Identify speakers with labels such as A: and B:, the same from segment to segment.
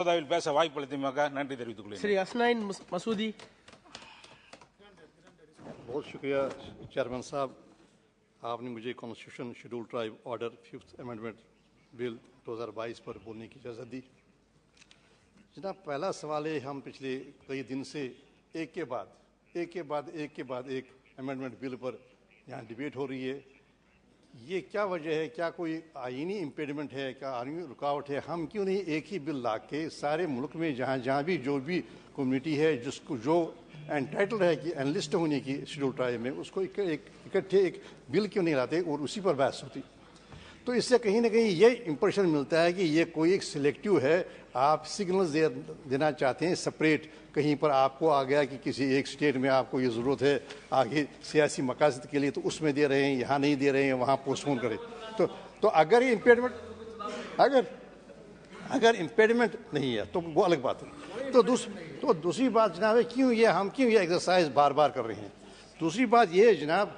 A: பேச வாய்ப்பளித்தமைக்காக நன்றி தெரிவித்துக் கொள்கிறேன்.
B: श्री असनाइन मसूदी.
C: बहुत शुक्रिया चेयरमैन साहब, आपने मुझे constitution schedule tribe order 5th amendment bill 2022 पर बोलने की इजाज़त दी. जनाब, पहला सवाल है, हम पिछले कई दिन से एक के बाद एक अमेंडमेंट बिल पर यहाँ डिबेट हो रही है. ये क्या वजह है? क्या कोई आईनी इम्पेडिमेंट है? क्या आईनी रुकावट है? हम क्यों नहीं एक ही बिल ला के सारे मुल्क में जहाँ भी जो भी कम्युनिटी है जिसको जो एंटाइटल्ड है कि एनलिस्ट होने की शेड्यूल ट्राइब में, उसको इकट्ठे एक बिल क्यों नहीं लाते और उसी पर बहस होती? तो इससे कहीं ना कहीं ये इंप्रेशन मिलता है कि ये कोई एक सिलेक्टिव है, आप सिग्नल्स देना चाहते हैं सेपरेट. कहीं पर आपको आ गया कि किसी एक स्टेट में आपको ये ज़रूरत है आगे सियासी मकासद के लिए, तो उसमें दे रहे हैं, यहाँ नहीं दे रहे हैं, वहाँ पोस्टपोन करें. तो अगर ये इम्पेडिमेंट अगर इम्पेडिमेंट नहीं है तो वो अलग बात है. तो दूसरी बात जनाब है, क्यों ये एक्सरसाइज बार बार कर रहे हैं? दूसरी बात ये है जनाब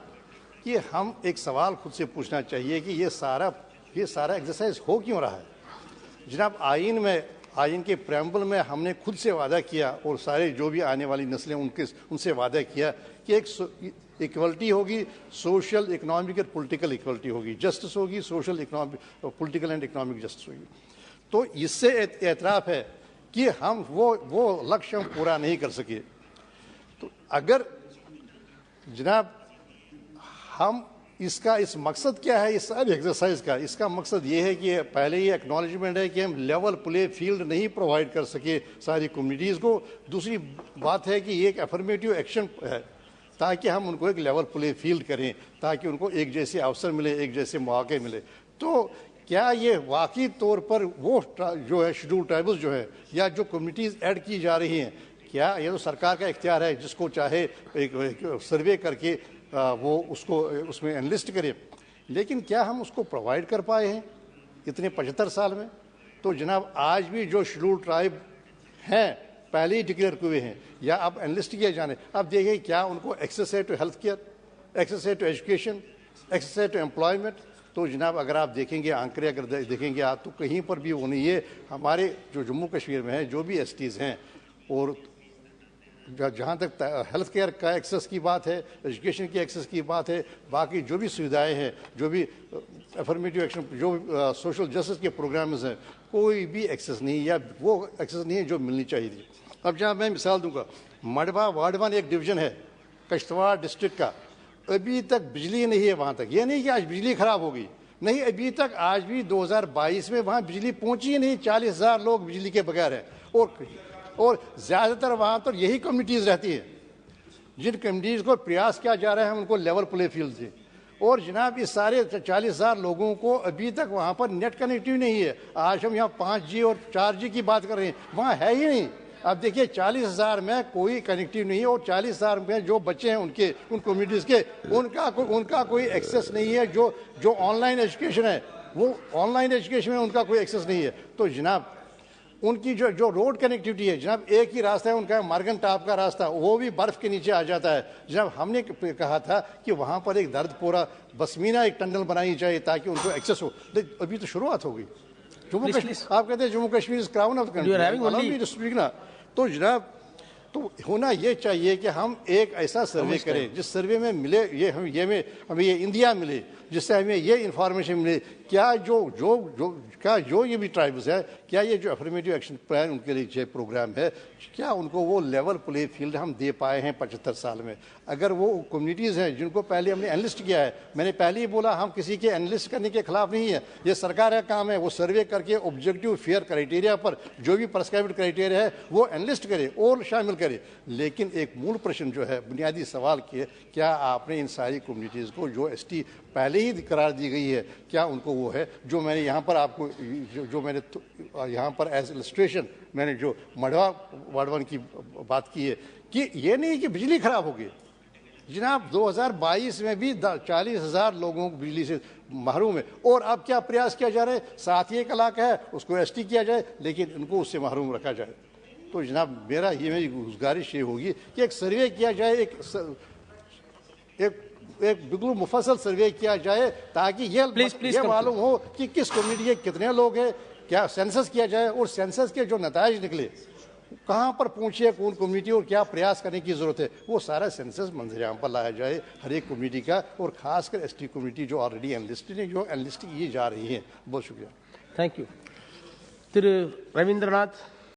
C: कि हम एक सवाल खुद से पूछना चाहिए कि ये सारा एक्सरसाइज हो क्यों रहा है? जनाब, आइन के प्रेम्बल में हमने खुद से वादा किया और सारे जो भी आने वाली नस्लें उनसे वादा किया कि एक इक्वलिटी होगी, सोशल इकोनॉमिक और पॉलिटिकल इक्वलिटी होगी, जस्टिस होगी, social economic political and economic justice होगी. तो इससे एतराफ़ है कि हम वो लक्ष्य हम पूरा नहीं कर सके. तो अगर जनाब हम इस मकसद क्या है इस सारी एक्सरसाइज का? इसका मकसद ये है कि पहले ये एक्नॉलेजमेंट है कि हम लेवल प्ले फील्ड नहीं प्रोवाइड कर सके सारी कम्युनिटीज़ को. दूसरी बात है कि ये एक अफर्मेटिव एक्शन है ताकि हम उनको एक लेवल प्ले फील्ड करें, ताकि उनको एक जैसे अवसर मिले, एक जैसे मौके मिले. तो क्या ये वाकई तौर पर वो जो है शेड्यूल ट्राइब्स जो है या जो कम्युनिटीज़ ऐड की जा रही हैं, क्या ये तो सरकार का इख्तियार है, जिसको चाहे एक सर्वे करके वो उसमें एनलिस्ट करे, लेकिन क्या हम उसको प्रोवाइड कर पाए हैं इतने 75 साल में? तो जनाब, आज भी जो शेड्यूल ट्राइब हैं पहले ही डिक्लेयर हुए हैं या अब एनलिस्ट किए जाने, अब देखिए क्या उनको एक्सेस है टू हेल्थ केयर, एक्सेस है टू एजुकेशन, एक्सेस है टू एम्प्लॉयमेंट? तो जनाब, अगर आप देखेंगे आंकड़े अगर देखेंगे आप, तो कहीं पर भी वो नहीं है. हमारे जो जम्मू कश्मीर में है जो भी एसटीज़ हैं, और जहाँ तक हेल्थ केयर का एक्सेस की बात है, एजुकेशन की एक्सेस की बात है, बाकी जो भी सुविधाएं हैं, जो भी अफर्मेटिव एक्शन, जो सोशल जस्टिस के प्रोग्राम्स हैं, कोई भी एक्सेस नहीं या वो एक्सेस नहीं है जो मिलनी चाहिए थी. अब जहाँ मैं मिसाल दूंगा, मडवा वार्ड 1 एक डिवीज़न है कश्तवाड़ डिस्ट्रिक्ट का, अभी तक बिजली नहीं है वहाँ तक. ये नहीं कि आज बिजली ख़राब हो गई, नहीं, अभी तक आज भी 2022 में वहाँ बिजली पहुँची ही नहीं. 40,000 लोग बिजली के बगैर हैं और ज़्यादातर वहाँ पर यही कम्युनिटीज़ रहती हैं. जिन कम्युनिटीज़ को प्रयास किया जा रहा है उनको लेवल प्ले फील्ड से. और जनाब, इस सारे 40,000 लोगों को अभी तक वहाँ पर नेट कनेक्टिविटी नहीं है. आज हम यहाँ 5G और 4G की बात कर रहे हैं, वहाँ है ही नहीं. अब देखिए 40,000 में कोई कनेक्टिव नहीं है और 40,000 में जो बच्चे हैं उन कम्युनिटीज़ के उनका कोई एक्सेस नहीं है. जो ऑनलाइन एजुकेशन है वो ऑनलाइन एजुकेशन में उनका कोई एक्सेस नहीं है. तो जनाब, उनकी जो रोड कनेक्टिविटी है जनाब, एक ही रास्ता है उनका, मार्गन टॉप का रास्ता, वो भी बर्फ़ के नीचे आ जाता है. जनाब, हमने कहा था कि वहाँ पर एक दर्दपुरा बसमीना एक टनल बनानी चाहिए ताकि उनको एक्सेस हो. अभी तो शुरुआत हो गई. जम्मू कश्मीर, आप कहते हैं Jammu Kashmir is crown of the country. तो जनाब, तो होना ये चाहिए कि हम एक ऐसा सर्वे करें जिस सर्वे में मिले हमें ये इंडिया मिले, जिससे हमें ये इंफॉर्मेशन मिले क्या जो ये भी ट्राइब्स है, क्या ये जो अफर्मेटिव एक्शन प्लान उनके लिए जो प्रोग्राम है, क्या उनको वो लेवल प्ले फील्ड हम दे पाए हैं 75 साल में? अगर वो कम्युनिटीज़ हैं जिनको पहले हमने एनलिस्ट किया है, मैंने पहले ही बोला हम किसी के एनलिस्ट करने के खिलाफ नहीं है, ये सरकार का काम है, वो सर्वे करके ऑब्जेक्टिव फेयर क्राइटेरिया पर जो भी प्रेस्क्राइब्ड क्राइटेरिया है वो एनलिस्ट करे और शामिल करे. लेकिन एक मूल प्रश्न जो है, बुनियादी सवाल कि क्या आपने इन सारी कम्युनिटीज़ को जो ST पहले ही करार दी गई है, क्या उनको वो है? जो मैंने यहाँ पर आपको जो मैंने यहाँ पर एज इलस्ट्रेशन मैंने जो मडवा वार्ड 1 की बात की है कि ये नहीं कि बिजली खराब हो गई. जनाब, 2022 में भी 40,000 लोगों को बिजली से महरूम है. और अब क्या प्रयास किया जा रहा है? साथ ही एक इलाका है उसको ST किया जाए, लेकिन उनको उससे महरूम रखा जाए. तो जनाब, मेरी गुजारिश ये होगी कि एक सर्वे किया जाए, एक बिल्कुल मुफस्सल सर्वे किया जाए ताकि ये मालूम हो कि किस कम्युनिटी के कितने लोग हैं, کیا سینسس کیا جائے اور سینسس کے جو نتائج نکلے کہاں پر پہنچے کون کمیونٹی اور کیا پریاس کرنے کی ضرورت ہے وہ سارا سینسس منظر عام پر لایا جائے ہر ایک کمیونٹی کا اور خاص کر ایس ٹی کمیونٹی جو آلریڈی انلسٹڈ ہے جو انلسٹ کی جا رہی ہیں. بہت شکریہ.
B: Thank you. Thiru Ravindra Nath.